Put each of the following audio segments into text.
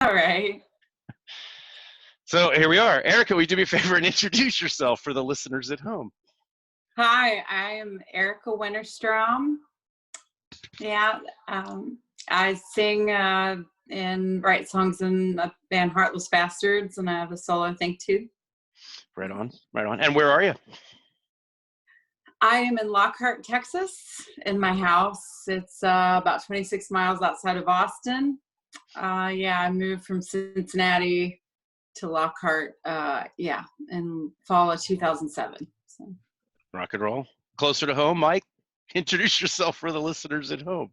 All right. So here we are. Erica, will you do me a favor and introduce yourself for the listeners at home? Hi, I am Erica Winterstrom. Yeah, I sing and write songs in the band Heartless Bastards, and I have a solo thing too. Right on, right on. And where are you? I am in Lockhart, Texas, in my house. It's about 26 miles outside of Austin. I moved from Cincinnati to Lockhart, in fall of 2007. So. Rock and roll. Closer to home, Mike. Introduce yourself for the listeners at home.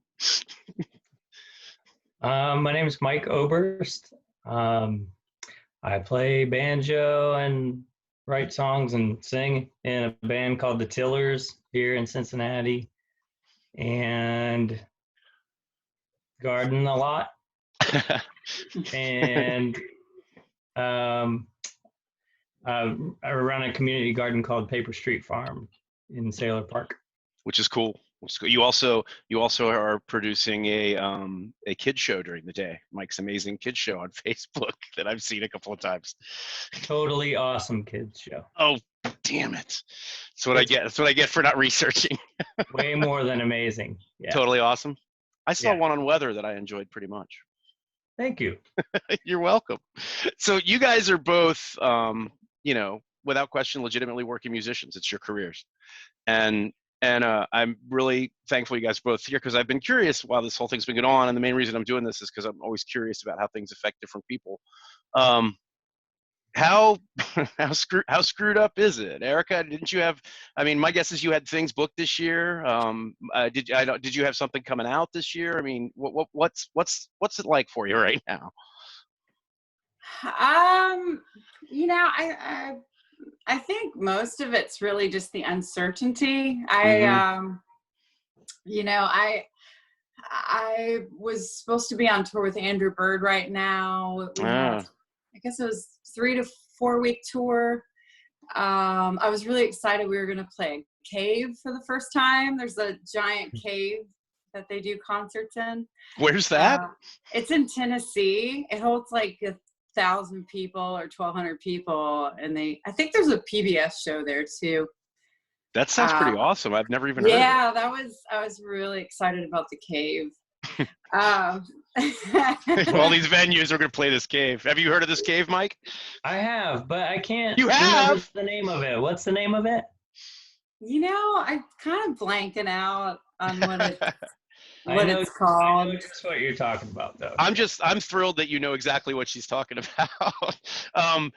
My name is Mike Oberst. I play banjo and write songs and sing in a band called the Tillers here in Cincinnati, and garden a lot. And I run a community garden called Paper Street Farm in Sailor Park, which is cool. You also are producing a kid show during the day, Mike's Amazing Kids Show on Facebook that I've seen a couple of times. Totally awesome kids show. Oh, damn it! That's what I get. That's what I get for not researching. Way more than amazing. Yeah. Totally awesome. I saw one on weather that I enjoyed pretty much. Thank you. You're welcome. So you guys are both, without question, legitimately working musicians. It's your careers, and I'm really thankful you guys are both here because I've been curious while this whole thing's been going on, and the main reason I'm doing this is because I'm always curious about how things affect different people. How screwed up is it, Erica? Didn't you have? I mean, my guess is you had things booked this year. Did you have something coming out this year? I mean, what's it like for you right now? I think most of it's really just the uncertainty. I was supposed to be on tour with Andrew Bird right now. I guess it was 3 to 4 week tour. I was really excited. We were going to play Cave for the first time. There's a giant cave that they do concerts in. Where's that? It's in Tennessee. It holds like 1,000 people or 1,200 people, and I think there's a PBS show there too. That sounds pretty awesome. I've never even heard of it. I was really excited about the Cave. All these venues are going to play this Cave. Have you heard of this Cave, Mike? I have, but I can't. You have? The name of it. What's the name of it? I'm kind of blanking out on what it's called. I know just what you're talking about, though. I'm thrilled that you know exactly what she's talking about.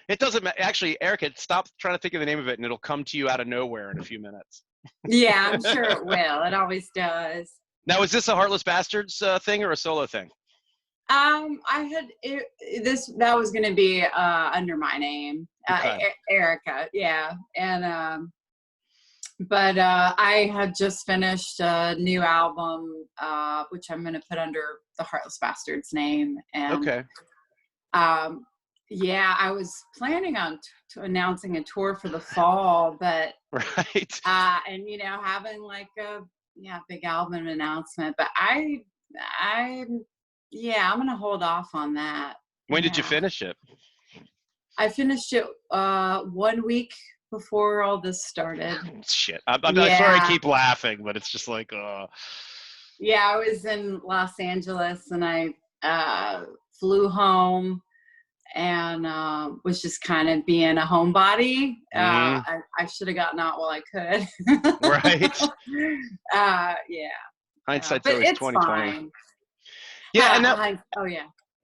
It doesn't matter. Actually, Erica, stop trying to think of the name of it, and it'll come to you out of nowhere in a few minutes. Yeah, I'm sure it will. It always does. Now, is this a Heartless Bastards thing or a solo thing? That was going to be under my name, Erica. Yeah, and but I had just finished a new album, which I'm going to put under the Heartless Bastards name. And, I was planning on announcing a tour for the fall, but right. And having like a big album announcement. But I'm going to hold off on that. When did you finish it? I finished it 1 week before all this started. Shit. I'm sorry I keep laughing, but it's just like, Yeah, I was in Los Angeles and I flew home and was just kind of being a homebody. I should have gotten out while I could. Right. Yeah. Hindsight's always 20/20. Fine. Yeah, and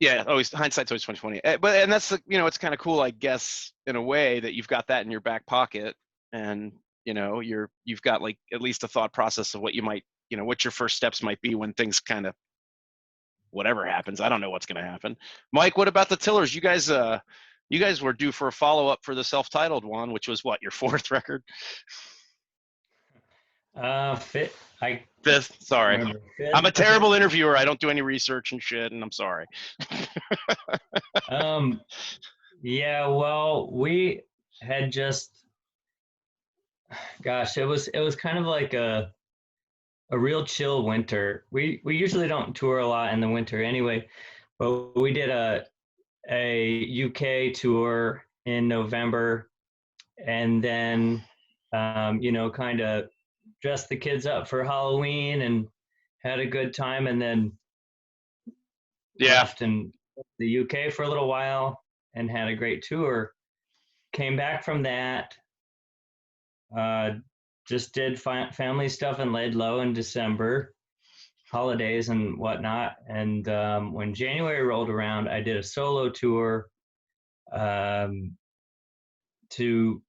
yeah, always hindsight's always 20/20. And that's it's kind of cool, I guess, in a way that you've got that in your back pocket, and you've got like at least a thought process of what you might, what your first steps might be when things kind of whatever happens. I don't know what's going to happen. Mike, what about the Tillers? You guys were due for a follow-up for the self-titled one, which was what, your 4th record? Fifth. Sorry. Fifth. I'm a terrible interviewer. I don't do any research and shit, and I'm sorry. Yeah, well, we had just, gosh, it was kind of like a real chill winter. We usually don't tour a lot in the winter anyway, but we did a UK tour in November, and then kind of dressed the kids up for Halloween and had a good time, and then Yeah. left in the UK for a little while and had a great tour. Came back from that, uh, just did family stuff and laid low in December, holidays and whatnot. And when January rolled around, I did a solo tour. Um,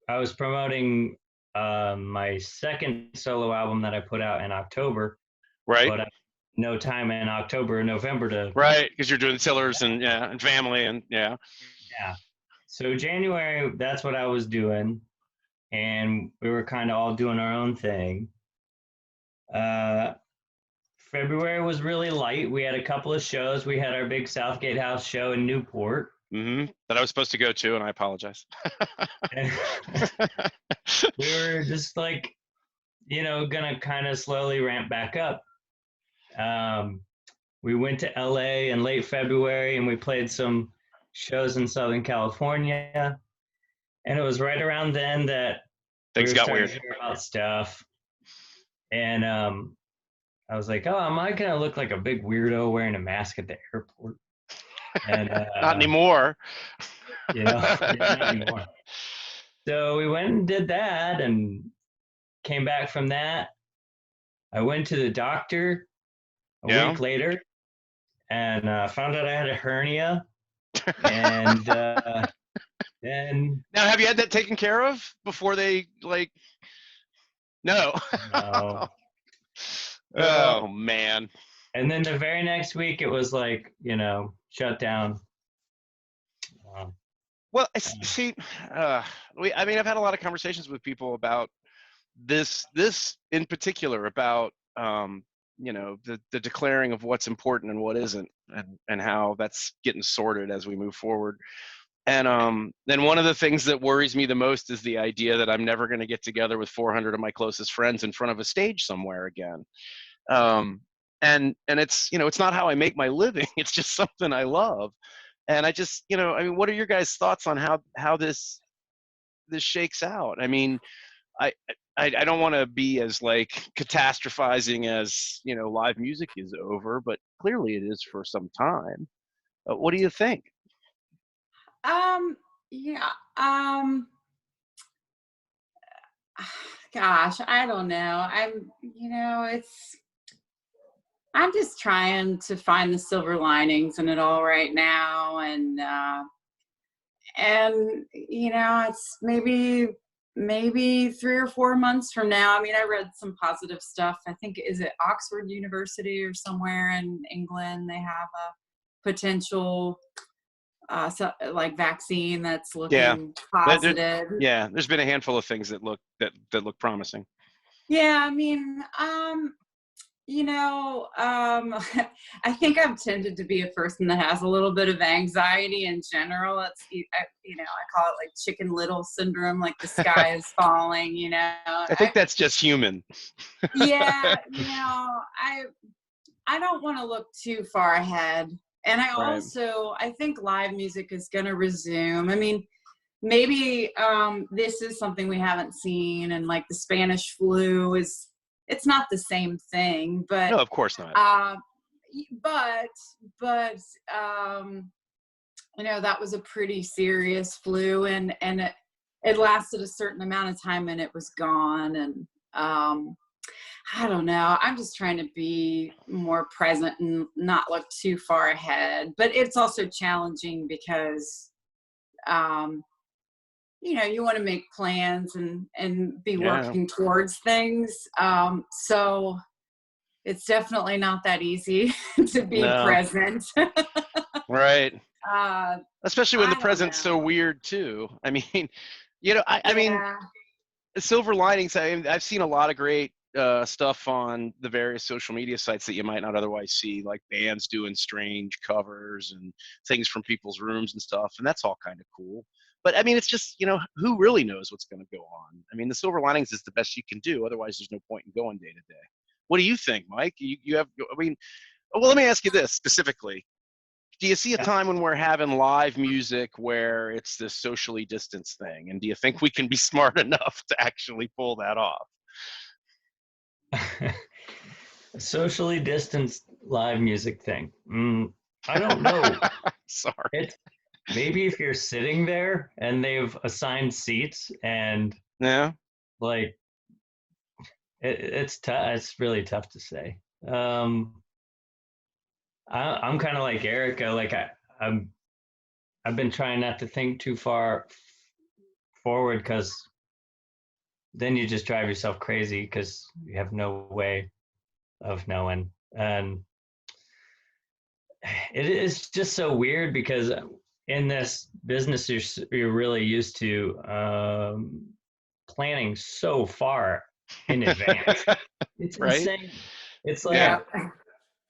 I was promoting my second solo album that I put out in October, Right. but I had no time in October and November to. Right, because you're doing Tillers and family and yeah. Yeah. So January, that's what I was doing, and we were kind of all doing our own thing. February was really light. We had a couple of shows. We had our big Southgate House show in Newport. That I was supposed to go to, and I apologize. And we were just like, gonna kind of slowly ramp back up. We went to LA in late February and we played some shows in Southern California. And it was right around then that Things got weird. To hear about stuff. And I was like, oh, am I going to look like a big weirdo wearing a mask at the airport? And not anymore. Not anymore. So we went and did that and came back from that. I went to the doctor a week later and found out I had a hernia. And then now, have you had that taken care of before they like? No. No. Oh man. And then the very next week, it was like, shut down. Well, see, I've had a lot of conversations with people about this in particular about the declaring of what's important and what isn't, and how that's getting sorted as we move forward. And then one of the things that worries me the most is the idea that I'm never going to get together with 400 of my closest friends in front of a stage somewhere again. And it's, it's not how I make my living. It's just something I love. And I just, what are your guys' thoughts on how this shakes out? I mean, I don't want to be as like catastrophizing as, live music is over, but clearly it is for some time. What do you think? Yeah. Gosh, I don't know. I'm just trying to find the silver linings in it all right now. And it's maybe 3 or 4 months from now. I mean, I read some positive stuff. I think, is it Oxford University or somewhere in England? They have a potential vaccine that's looking positive. There's been a handful of things that look promising. Yeah, I mean, I think I've tended to be a person that has a little bit of anxiety in general. I call it like Chicken Little syndrome, like the sky is falling, I think that's just human. Yeah, I don't want to look too far ahead. And I think live music is going to resume. I mean, maybe this is something we haven't seen, and like the Spanish flu it's not the same thing, but no, of course not. But that was a pretty serious flu, and it lasted a certain amount of time and it was gone. And I don't know. I'm just trying to be more present and not look too far ahead. But it's also challenging because you want to make plans and be working towards things. So it's definitely not that easy to be present. Right. Especially when the present's so weird too. I mean, I mean, silver linings. I've seen a lot of great stuff on the various social media sites that you might not otherwise see, like bands doing strange covers and things from people's rooms and stuff. And that's all kind of cool. But I mean, it's just, who really knows what's going to go on? I mean, the silver linings is the best you can do. Otherwise, there's no point in going day to day. What do you think, Mike? You have, well, let me ask you this specifically. do you see a Yeah. time when we're having live music where it's this socially distanced thing? And do you think we can be smart enough to actually pull that off? Socially distanced live music thing. I don't know. Sorry. It's maybe if you're sitting there and they've assigned seats and Yeah. like it's tough. It's really tough to say. I'm kind of like Erica. Like I'm I've been trying not to think too far forward because then you just drive yourself crazy because you have no way of knowing. And it is just so weird because in this business, you're really used to planning so far in advance. It's Right? insane. It's Yeah. like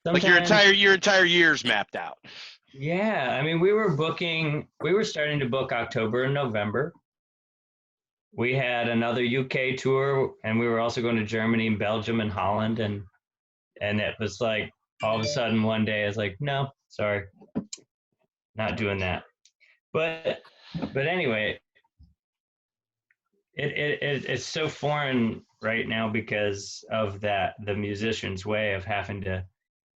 Like sometimes, your entire year's mapped out. yeah. I mean, we were starting to book October and November. We had another UK tour, and we were also going to Germany and Belgium and Holland, and it was like all of a sudden one day it's like, no, sorry, not doing that. But anyway, it's so foreign right now because of that the musician's way of having to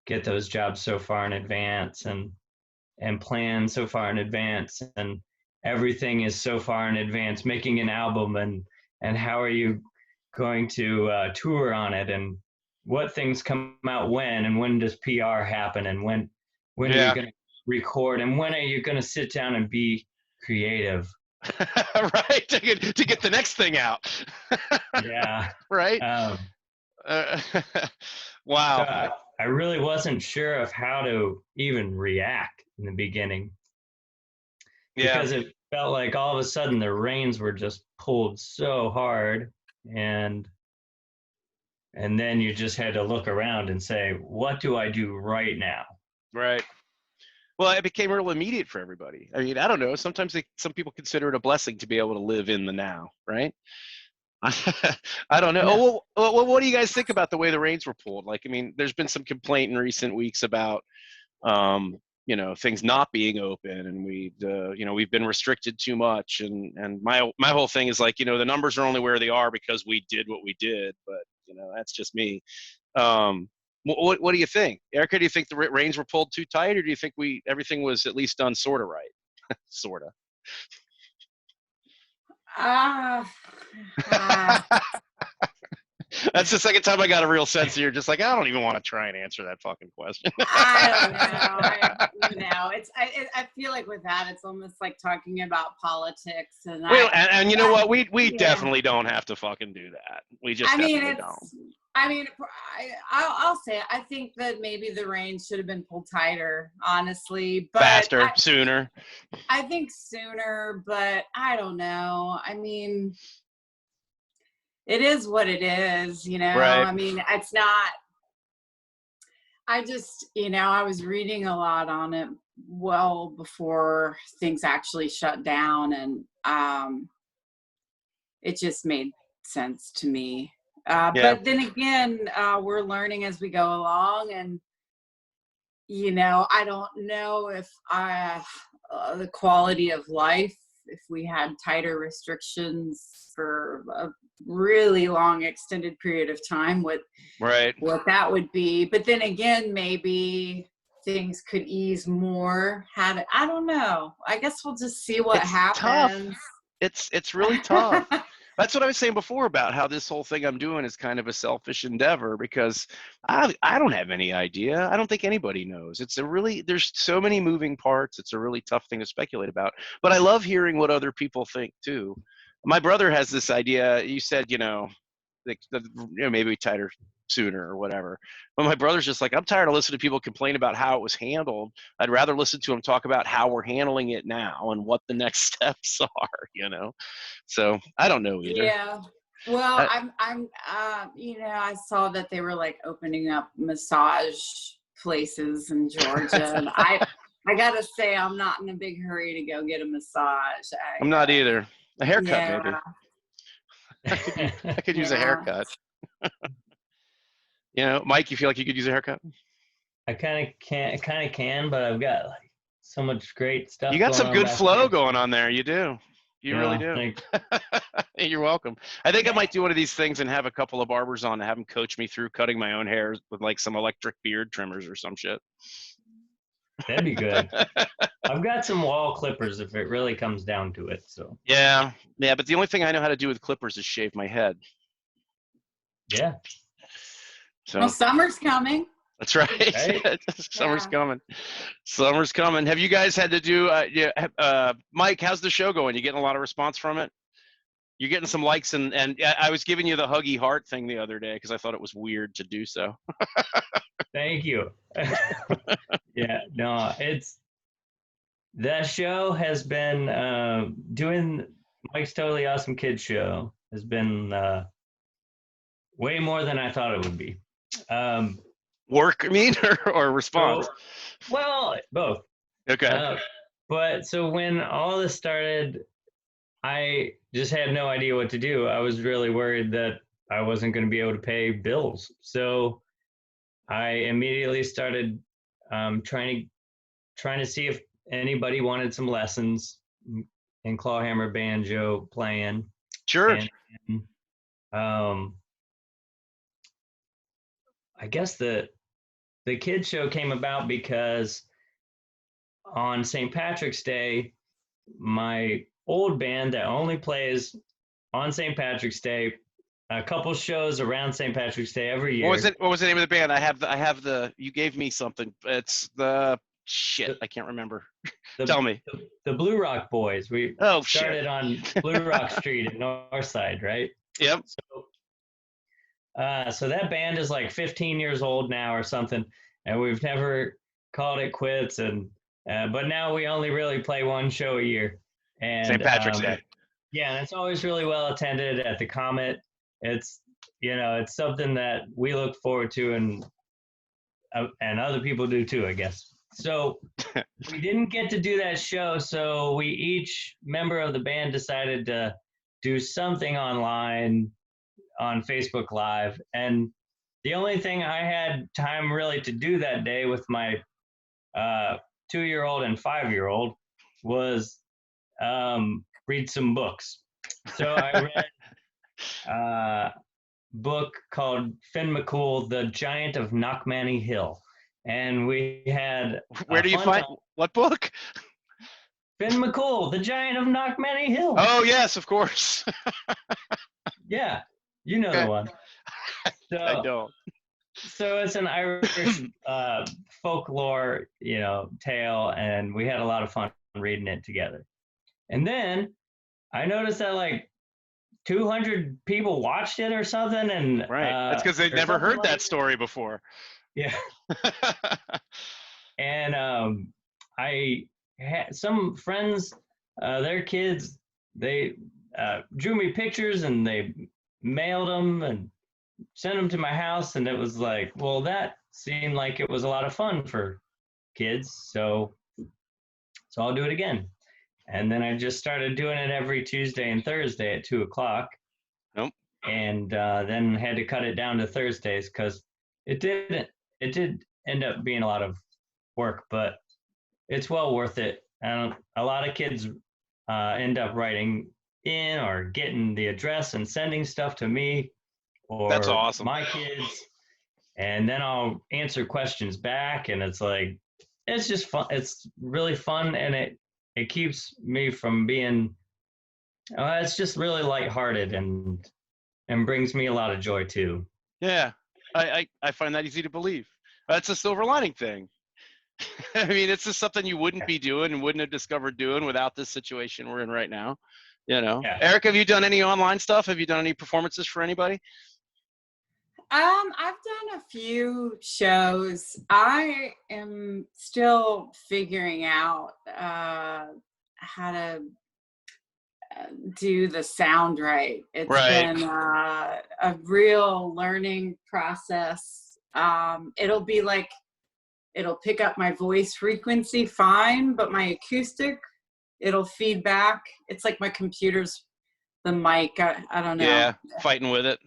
get those jobs so far in advance and plan so far in advance and everything is so far in advance making an album and how are you going to tour on it and what things come out when and when does PR happen and when are you Yeah. going to record and when are you going to sit down and be creative. Right. To get the next thing out. Yeah. Right. um, Uh, so wow. I really wasn't sure of how to even react in the beginning Yeah. because it felt like all of a sudden the reins were just pulled so hard and then you just had to look around and say what do I do right now. Right. Well, it became real immediate for everybody. I mean, I don't know. Sometimes some people consider it a blessing to be able to live in the now, right? I don't know. Yeah. Oh, well, what do you guys think about the way the reins were pulled? Like, I mean, there's been some complaint in recent weeks about, things not being open, and we've been restricted too much. And my whole thing is like, the numbers are only where they are because we did what we did. But that's just me. What do you think, Erica? Do you think the reins were pulled too tight, or do you think everything was at least done sort of right? Sort Ah, of. That's the second time I got a real sense that you're just like, I don't even want to try and answer that fucking question. I don't know. I feel like with that, it's almost like talking about politics, and Well, and you know what? We yeah. definitely don't have to fucking do that. We just I mean, definitely don't. I'll say it. I think that maybe the reins should have been pulled tighter, honestly, but Faster, sooner. I think sooner, but I don't know. I mean, it is what it is, Right. I mean, it's not, I just, I was reading a lot on it well before things actually shut down, and it just made sense to me. Yeah. But then again, we're learning as we go along, and I don't know if the quality of life, if we had tighter restrictions for a really long extended period of time, what that would be. But then again, maybe things could ease more. I don't know. I guess we'll just see what happens. Tough. It's really tough. That's what I was saying before about how this whole thing I'm doing is kind of a selfish endeavor because I don't have any idea. I don't think anybody knows. There's so many moving parts. It's a really tough thing to speculate about. But I love hearing what other people think too. My brother has this idea. You said, maybe we tighter sooner or whatever. But my brother's just like, I'm tired of listening to people complain about how it was handled. I'd rather listen to them talk about how we're handling it now and what the next steps are, So I don't know either. Yeah. Well, I saw that they were like opening up massage places in Georgia, and I gotta say, I'm not in a big hurry to go get a massage. I'm not either. A haircut, yeah. maybe. I could use a haircut. Mike, you feel like you could use a haircut? I kind of can, but I've got like so much great stuff. You got going some on good back flow there. going on there. You do. You really do. Thanks. You're welcome. I think I might do one of these things and have a couple of barbers on to have them coach me through cutting my own hair with like some electric beard trimmers or some shit. That'd be good. I've got some wall clippers if it really comes down to it. So Yeah. But the only thing I know how to do with clippers is shave my head. yeah, So Well, summer's coming. that's right. Right? Summer's Yeah. coming. Summer's coming. Have you guys had to do? Mike, how's the show going? You getting a lot of response from it? You're getting some likes, and I was giving you the huggy heart thing the other day because I thought it was weird to do so. thank you. Yeah, no, that show has been doing Mike's Totally Awesome Kids show has been way more than I thought it would be. Work, I mean, or response? So, well, both. Okay. But so when all this started, I just had no idea what to do. I was really worried that I wasn't going to be able to pay bills. So I immediately started trying to see if anybody wanted some lessons in clawhammer banjo playing. Sure. And I guess the kids show came about because on St. Patrick's Day, my old band that only plays on St. Patrick's Day, a couple shows around St. Patrick's Day every year. What was the name of the band? I have the. You gave me something. It's the shit. I can't remember. Tell me. The Blue Rock Boys. We started on Blue Rock Street in Northside, right? Yep. So that band is like 15 years old now or something, and we've never called it quits. And but now we only really play one show a year. And St. Patrick's Day. Yeah, and it's always really well attended at the Comet. It's it's something that we look forward to, and other people do too, I guess. So we didn't get to do that show, so we each member of the band decided to do something online on Facebook Live. And the only thing I had time really to do that day with my 2-year-old and 5-year-old was read some books. So I read a book called Finn McCool, The Giant of Knockmany Hill. And we had Where do you find what book? Finn McCool, The Giant of Knockmany Hill. Oh yes, of course. Yeah, you know the one. So, I don't. So it's an Irish folklore, tale, and we had a lot of fun reading it together. And then I noticed that like 200 people watched it or something, and right. That's because they'd never heard that story before. Yeah. And I had some friends, their kids, they drew me pictures and they mailed them and sent them to my house, and it was like, well, that seemed like it was a lot of fun for kids, so I'll do it again. And then I just started doing it every Tuesday and Thursday at 2:00. Nope. And then had to cut it down to Thursdays because it did end up being a lot of work, but it's well worth it. And a lot of kids end up writing in or getting the address and sending stuff to me or that's awesome. My kids, and then I'll answer questions back, and it's like it's just fun. It's really fun, and it keeps me from being it's just really lighthearted and brings me a lot of joy too. Yeah, I find that easy to believe. That's a silver lining thing. I mean, it's just something you wouldn't be doing and wouldn't have discovered doing without this situation we're in right now. Yeah. Eric, have you done any online stuff? Have you done any performances for anybody? I've done a few shows. I am still figuring out how to do the sound right. It's right. been a real learning process. It'll be like, it'll pick up my voice frequency fine, but my acoustic, it'll feed back. It's like my computer's the mic. I don't know. Yeah, fighting with it.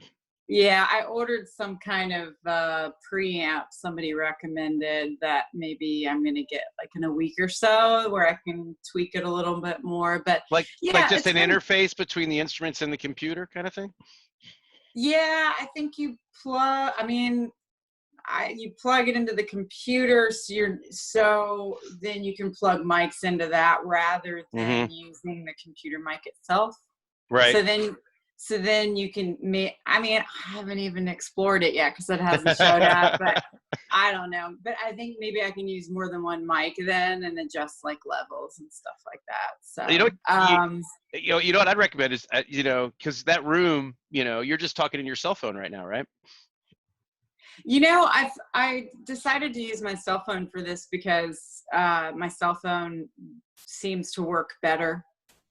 Yeah, I ordered some kind of preamp somebody recommended that maybe I'm gonna get like in a week or so where I can tweak it a little bit more. But Like yeah, just it's an been interface between the instruments and the computer kind of thing? yeah, I think you plug I mean, you plug it into the computer so then you can plug mics into that rather Mm-hmm. than using the computer mic itself. Right. So then you can make, I mean, I haven't even explored it yet because it hasn't showed up, but I don't know. But I think maybe I can use more than one mic then and adjust like levels and stuff like that. You know, So, you know what I'd recommend is, because that room, you're just talking in your cell phone right now, right? I decided to use my cell phone for this because my cell phone seems to work better.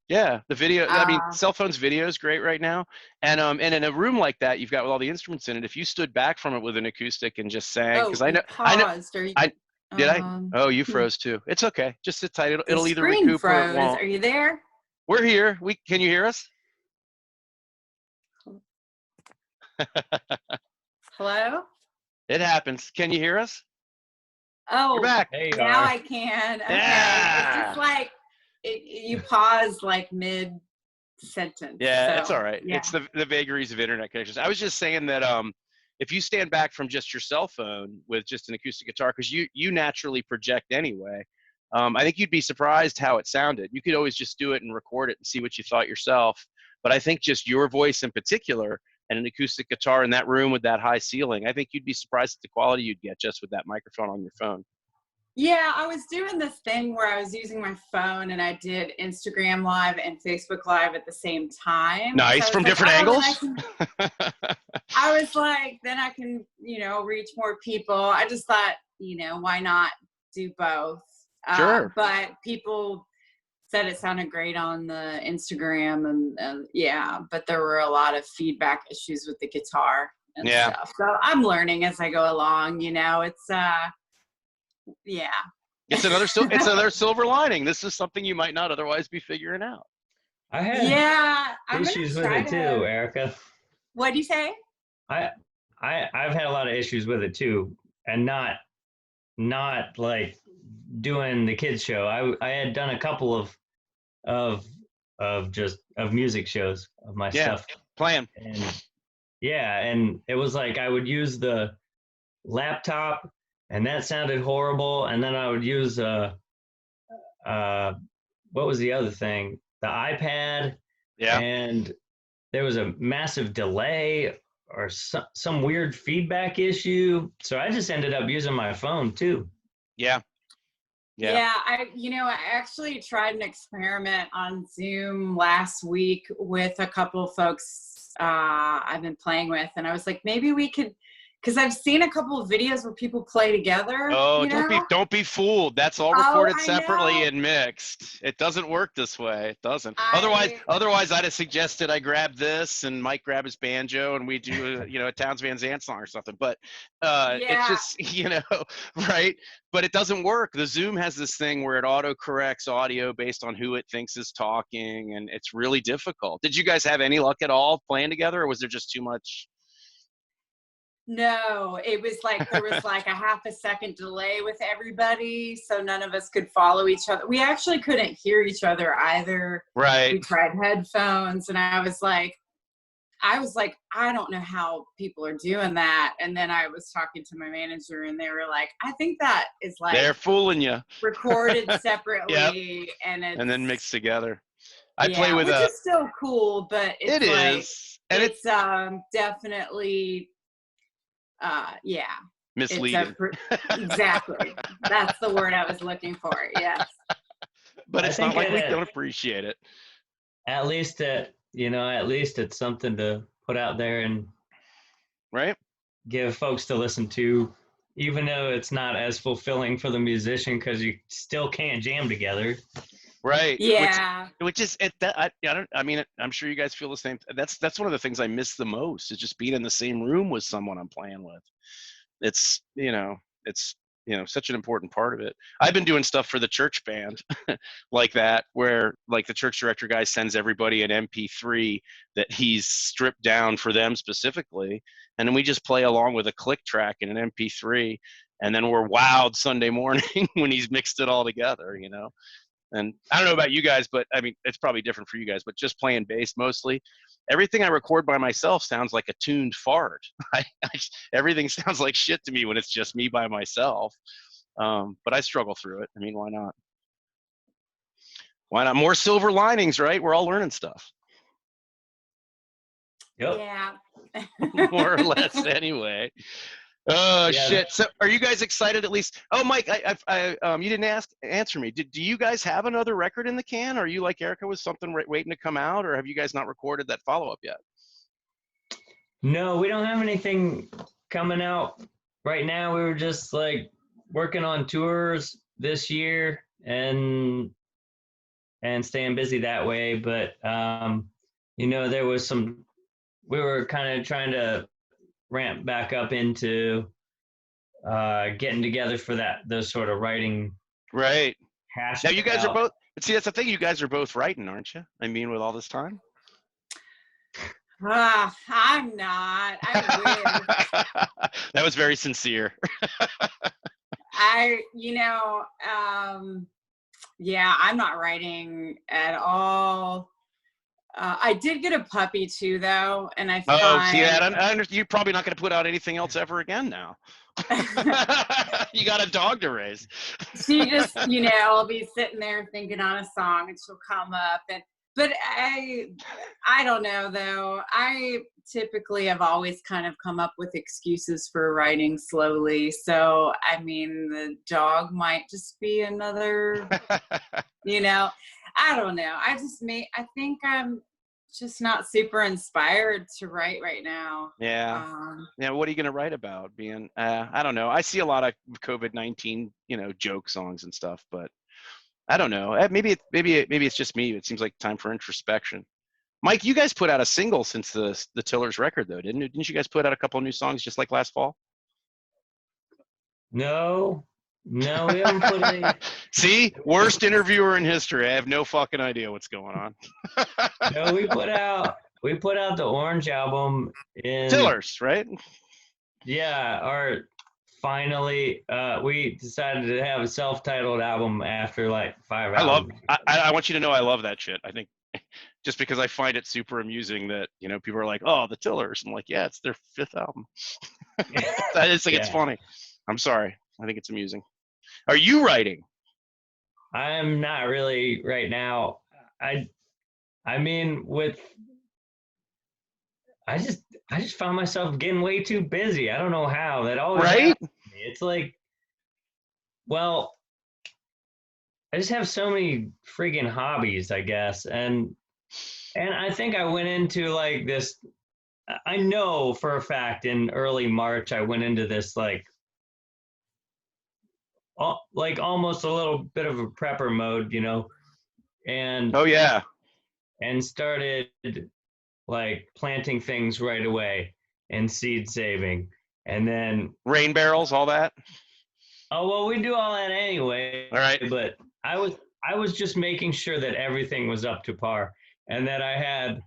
Yeah, the video. I mean, Uh, cell phone's video is great right now, and in a room like that, you've got with all the instruments in it. If you stood back from it with an acoustic and just sang, because oh, you I know, paused. Are you, I did I. um, Oh, you hmm, froze too. It's okay. Just sit tight. the It'll either screen recoup or it froze. won't. Are you there? We're here. Can you hear us? Hello? It happens. Can you hear us? You're Oh, back. There you now are. I can. Okay. It's just Yeah. like you pause like mid sentence. Yeah, it's So, all right. yeah. It's the vagaries of internet connections. I was just saying that if you stand back from just your cell phone with just an acoustic guitar, because you naturally project anyway, I think you'd be surprised how it sounded. You could always just do it and record it and see what you thought yourself. But I think just your voice in particular and an acoustic guitar in that room with that high ceiling, I think you'd be surprised at the quality you'd get just with that microphone on your phone. Yeah, I was doing this thing where I was using my phone and I did Instagram Live and Facebook Live at the same time. So Nice. I was From like, different oh, angles? then I can, reach more people. I just thought, why not do both? Sure. But people said it sounded great on the Instagram and yeah, but there were a lot of feedback issues with the guitar and Yeah. stuff. So I'm learning as I go along, it's yeah. It's another silver lining. This is something you might not otherwise be figuring out. I had Yeah, I'm gonna issues with try it too, to. Erica. What do you say? I I've had a lot of issues with it too, and not like doing the kids show. I had done a couple of of music shows of my Yeah, stuff, playing. and yeah, and it was like I would use the laptop, and that sounded horrible, and then I would use uh what was the other thing? The iPad, Yeah, and there was a massive delay or some weird feedback issue. So I just ended up using my phone too. yeah, yeah. Yeah, I actually tried an experiment on Zoom last week with a couple of folks I've been playing with, and I was like, maybe we could, because I've seen a couple of videos where people play together, Oh, you know? don't be fooled. That's all Oh, recorded I separately know. and mixed. It doesn't work this way. It doesn't. I Otherwise, I'd have suggested I grab this and Mike grab his banjo and we do a Towns Van Zandt song or something. But it's yeah. just right. But it doesn't work. The Zoom has this thing where it auto corrects audio based on who it thinks is talking, and it's really difficult. Did you guys have any luck at all playing together, or was there just too much? No, it was like there was like a half a second delay with everybody, so none of us could follow each other. We actually couldn't hear each other either. Right. We tried headphones, and I was like, I don't know how people are doing that. And then I was talking to my manager, and they were like, I think that is like They're fooling you. recorded Yep. separately, and And then mixed together. I play yeah, with which is still cool, but it it's like is, and it's definitely yeah. misleading. Exactly. That's the word I was looking for. Yes. But I it's not think like we don't appreciate it. at least at least it's something to put out there and Right? give folks to listen to, even though it's not as fulfilling for the musician because you still can't jam together. Right. Yeah. Which is it that I don't I mean I'm sure you guys feel the same. That's one of the things I miss the most is just being in the same room with someone I'm playing with. It's it's such an important part of it. I've been doing stuff for the church band like that, where like the church director guy sends everybody an MP3 that he's stripped down for them specifically, and then we just play along with a click track in an MP3, and then we're wowed Sunday morning when he's mixed it all together. And I don't know about you guys, but I mean, it's probably different for you guys, but just playing bass mostly, everything I record by myself sounds like a tuned fart. Everything sounds like shit to me when it's just me by myself. But I struggle through it. I mean, why not? Why not? More silver linings, right? We're all learning stuff. Yep. Yeah. More or less anyway. Oh, Yeah. shit. So are you guys excited at least? Oh, Mike, you didn't answer me. Do you guys have another record in the can? Are you like Erica with something waiting to come out, or have you guys not recorded that follow-up yet? No, we don't have anything coming out right now. We were just like working on tours this year and staying busy that way. But there was we were kind of trying to ramp back up into getting together for those sort of writing. Right. Hash Now you guys are out. both. See, that's the thing. You guys are both writing, aren't you? I mean, with all this time. I'm not. I wish. That was very sincere. Yeah, I'm not writing at all. I did get a puppy too, though, and I find. Oh, see that? You're probably not going to put out anything else ever again now. You got a dog to raise. She just, will be sitting there thinking on a song, and she'll come up. But I don't know though. I typically have always kind of come up with excuses for writing slowly. So I mean, the dog might just be another. I don't know. I think I'm just not super inspired to write right now. Yeah. Yeah. What are you going to write about? I don't know. I see a lot of COVID-19, joke songs and stuff, but I don't know. Maybe it's just me. It seems like time for introspection. Mike, you guys put out a single since the Tillers record, though, didn't you? Didn't you guys put out a couple of new songs just like last fall? No, we haven't put any. See, worst interviewer in history. I have no fucking idea what's going on. No, we put out the Orange album in Tillers, right? Yeah, finally we decided to have a self-titled album after like 5 albums. I want you to know I love that shit. I think just because I find it super amusing that people are like, oh, the Tillers. I'm like, yeah, it's their 5th album. It's funny. I'm sorry. I think it's amusing. Are you writing? I'm not really right now. I mean, I just found myself getting way too busy. I don't know how. That always happens to me. It's like, well, I just have so many friggin' hobbies, I guess. And I think I went into like this, I know for a fact in early March, I went into this like almost a little bit of a prepper mode, and oh yeah, and started like planting things right away and seed saving, and then rain barrels, all that. Oh well, we do all that anyway. All right, but I was just making sure that everything was up to par, and that I had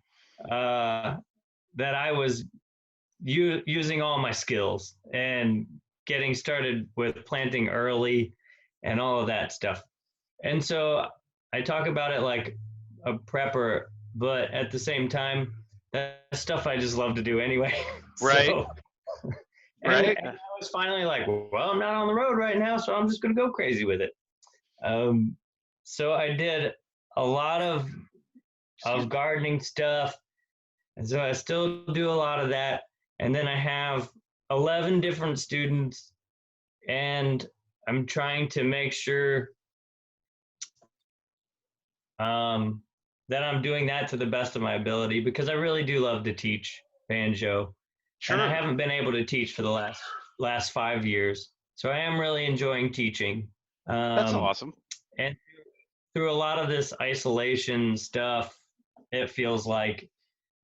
that I was using all my skills and getting started with planting early and all of that stuff. And so I talk about it like a prepper, but at the same time, that's stuff I just love to do anyway. Right. And I was finally like, well, I'm not on the road right now, so I'm just going to go crazy with it. So I did a lot of gardening stuff. And so I still do a lot of that. And then I have 11 different students, and I'm trying to make sure that I'm doing that to the best of my ability, because I really do love to teach banjo. Sure. And I haven't been able to teach for the last 5 years. So I am really enjoying teaching. That's awesome. And through a lot of this isolation stuff, it feels like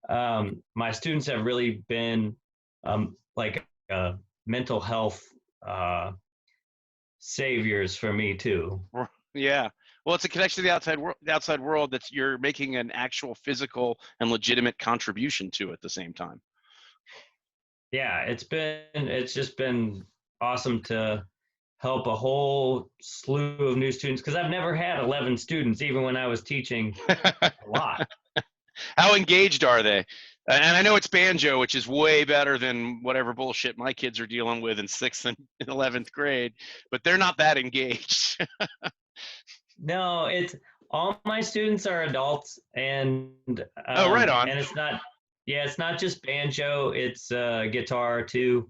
my students have really been like a mental health saviors for me too. Yeah. Well, it's a connection to the outside world that you're making an actual physical and legitimate contribution to at the same time. Yeah, it's just been awesome to help a whole slew of new students because I've never had 11 students even when I was teaching a lot. How engaged are they? And I know it's banjo, which is way better than whatever bullshit my kids are dealing with in 6th and 11th grade, but they're not that engaged. No, it's all my students are adults Oh, right on. and it's not just banjo, it's guitar too.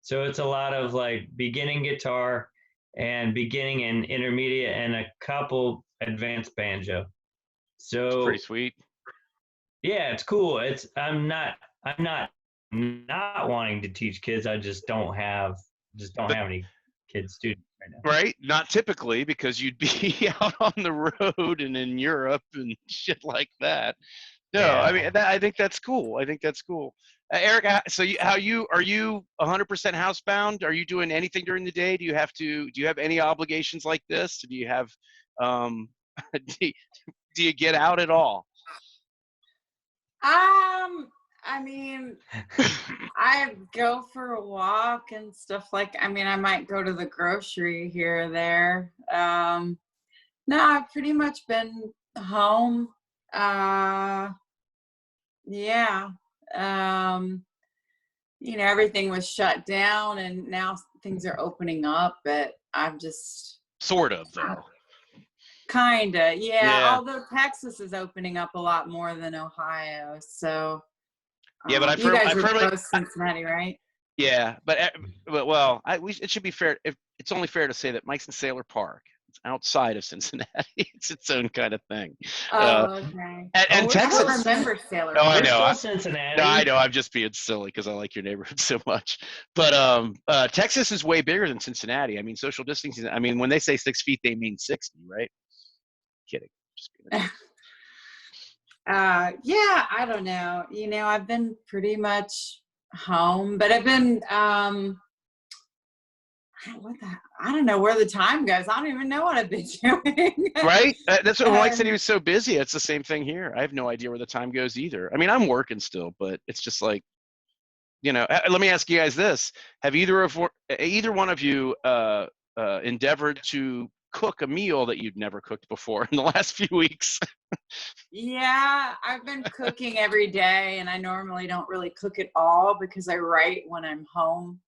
So it's a lot of like beginning guitar and beginning and intermediate and a couple advanced banjo. So Pretty sweet. yeah, it's cool. I'm not wanting to teach kids. I just don't have any kids students right now. Right? Not typically, because you'd be out on the road and in Europe and shit like that. No, Yeah. I mean, I think that's cool. I think that's cool. Eric, so are you 100% housebound? Are you doing anything during the day? Do you have any obligations like this? Do you have, do you get out at all? I mean, I go for a walk and stuff I might go to the grocery here or there. No, I've pretty much been home. Yeah. Everything was shut down and now things are opening up, but I'm just Sort of, though. kinda, yeah. Yeah. Although Texas is opening up a lot more than Ohio, so Yeah, but you guys are close to Cincinnati, right? Yeah, but well, it should be fair. It's only fair to say that Mike's in Sailor Park. It's outside of Cincinnati. It's its own kind of thing. Oh, okay. And we're Texas. I don't remember Sailor. Oh, I We're know. still Cincinnati. No, I know. I'm just being silly because I like your neighborhood so much. But Texas is way bigger than Cincinnati. I mean, social distancing. I mean, when they say 6 feet, they mean 60, right? Kidding. Just being Yeah, I don't know. I've been pretty much home, but I've been I don't know where the time goes. I don't even know what I've been doing. Right? That's what Mike said. He was so busy. It's the same thing here. I have no idea where the time goes either. I mean, I'm working still, but it's just like, let me ask you guys this: have either one of you endeavored to cook a meal that you'd never cooked before in the last few weeks? Yeah, I've been cooking every day, and I normally don't really cook at all because I write when I'm home.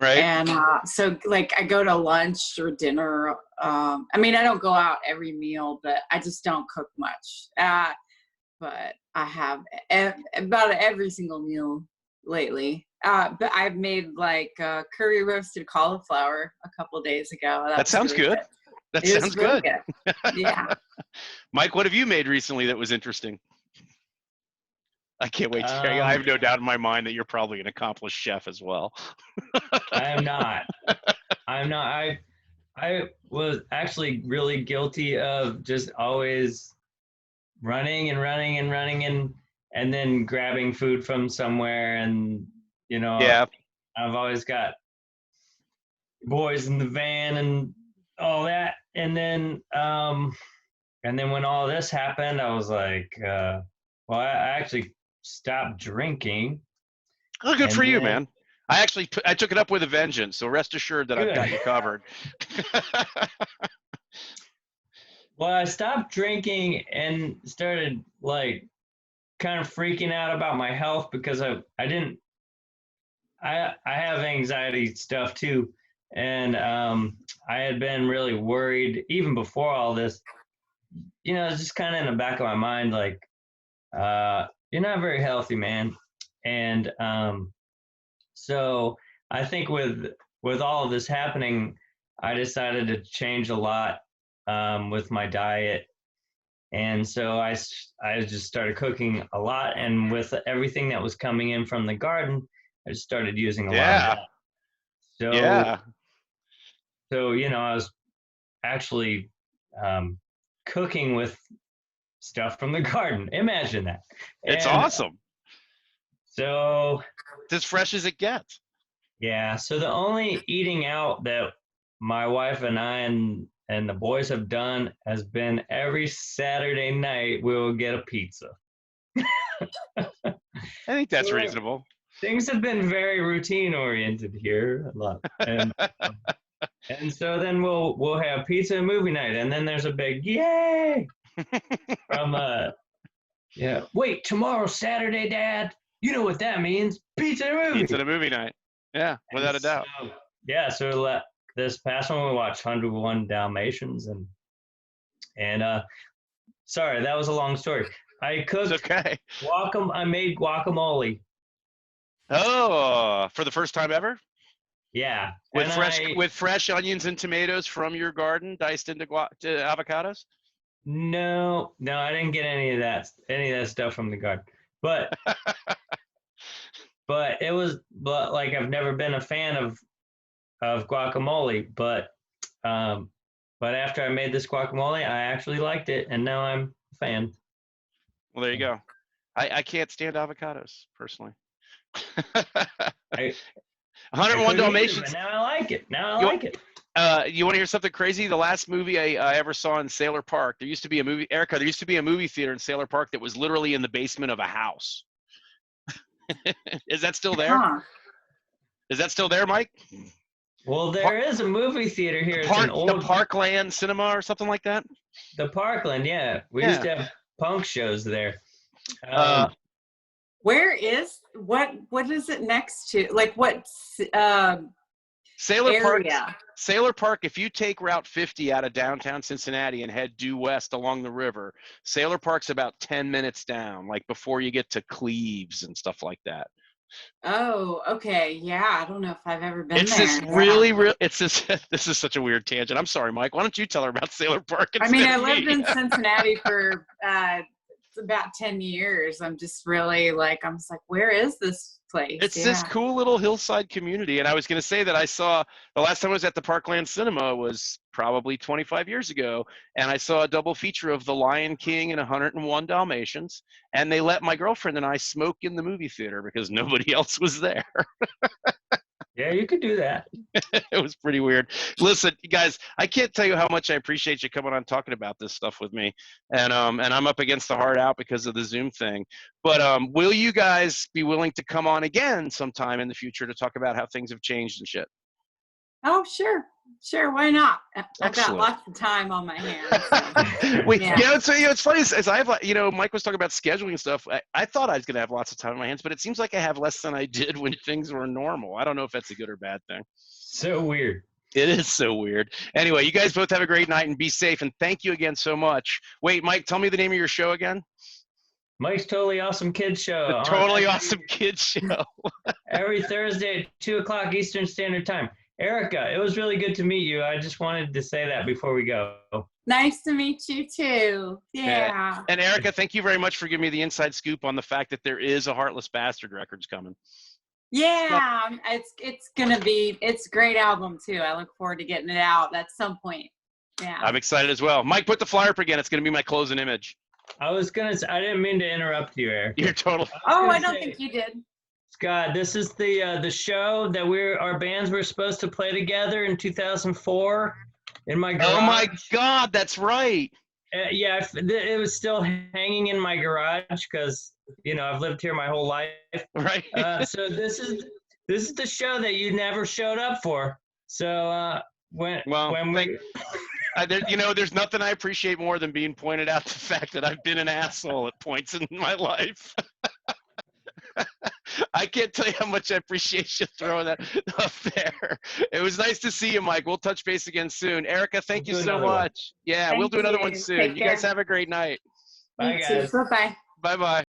Right. And so I go to lunch or dinner. I don't go out every meal, but I just don't cook much. But I have about every single meal lately. But I've made curry roasted cauliflower a couple days ago. That sounds really good. That sounds really good. Yeah. Mike, what have you made recently that was interesting? I can't wait to hear you. I have no doubt in my mind that you're probably an accomplished chef as well. I am not. I was actually really guilty of just always running and then grabbing food from somewhere, and Yeah. I've always got boys in the van and all that, and then when all this happened, I was like, well, I actually stopped drinking. Oh, good for you, man. I took it up with a vengeance, so rest assured that I've got you covered. Well, I stopped drinking and started kind of freaking out about my health because I have anxiety stuff too, and I had been really worried even before all this. It's just kind of in the back of my mind, you're not very healthy, man. And so I think with all of this happening, I decided to change a lot with my diet. And so I just started cooking a lot. And with everything that was coming in from the garden, I just started using a lot of that. So, yeah. So, I was actually cooking with stuff from the garden. Imagine that. It's awesome. So it's as fresh as it gets. Yeah. So the only eating out that my wife and I and the boys have done has been every Saturday night we will get a pizza. I think that's Sure. reasonable. Things have been very routine oriented here a lot, and so then we'll have pizza and movie night, and then there's a big yay from yeah. Wait, tomorrow's Saturday, Dad. You know what that means? Pizza and movie. Pizza to movie night. Yeah, without a doubt. So, yeah, so this past one we watched 101 Dalmatians and sorry, that was a long story. I cooked It's okay. I made guacamole. Oh, for the first time ever? Yeah. With And with fresh onions and tomatoes from your garden diced into to avocados? No, I didn't get any of that stuff from the garden. But but like I've never been a fan of guacamole, but after I made this guacamole, I actually liked it, and now I'm a fan. Well, there you go. I can't stand avocados personally. I 101 Dalmatians. Now I like it. Like it. You want to hear something crazy? The last movie I ever saw in Sailor Park, there used to be a movie, Erica, there used to be a movie theater in Sailor Park that was literally in the basement of a house. Is that still there? Huh. Is that still there, Mike? Well, there is a movie theater here. The Parkland Cinema or something like that? The Parkland, yeah. We used to have punk shows there. Where is what is it next to? Like what Sailor Park. area? Sailor Park, if you take Route 50 out of downtown Cincinnati and head due west along the river, Sailor Park's about 10 minutes down, like before you get to Cleves and stuff like that. Oh, okay. Yeah, I don't know if I've ever been It's there. this really, it's this, this is such a weird tangent. I'm sorry, Mike. Why don't you tell her about Sailor Park? I mean, I instead of lived me? in Cincinnati for about 10 years. I'm just really like, where is this place? It's this cool little hillside community. And I was going to say that I saw, the last time I was at the Parkland Cinema was probably 25 years ago. And I saw a double feature of The Lion King and 101 Dalmatians. And they let my girlfriend and I smoke in the movie theater because nobody else was there. Yeah, you could do that. It was pretty weird. Listen, guys, I can't tell you how much I appreciate you coming on talking about this stuff with me. And I'm up against the hard out because of the Zoom thing. But will you guys be willing to come on again sometime in the future to talk about how things have changed and shit? Oh, sure. Why not? I've got Excellent. lots of time on my hands. So. Wait, Yeah. so it's funny as I've, Mike was talking about scheduling stuff. I thought I was going to have lots of time on my hands, but it seems like I have less than I did when things were normal. I don't know if that's a good or bad thing. So weird. It is so weird. Anyway, you guys both have a great night and be safe. And thank you again so much. Wait, Mike, tell me the name of your show again. Mike's Totally Awesome Kids Show. The Totally Awesome Kids Show. Every Thursday at 2:00 Eastern Standard Time. Erica, it was really good to meet you. I just wanted to say that before we go. Nice to meet you too. Yeah. And Erica, thank you very much for giving me the inside scoop on the fact that there is a Heartless Bastard Records coming. Yeah, it's a great album too. I look forward to getting it out at some point. Yeah. I'm excited as well. Mike, put the flyer up again. It's going to be my closing image. I didn't mean to interrupt you, Eric. You're total. I don't think you did. Scott, this is the show that our bands were supposed to play together in 2004 in my garage. Oh my God, that's right. Yeah, it was still hanging in my garage because I've lived here my whole life. Right. So this is the show that you never showed up for. So there's nothing I appreciate more than being pointed out the fact that I've been an asshole at points in my life. I can't tell you how much I appreciate you throwing that up there. It was nice to see you, Mike. We'll touch base again soon. Erica, thank you so much. Yeah, we'll do another one soon. You guys have a great night. Bye, guys. Bye-bye. Bye-bye.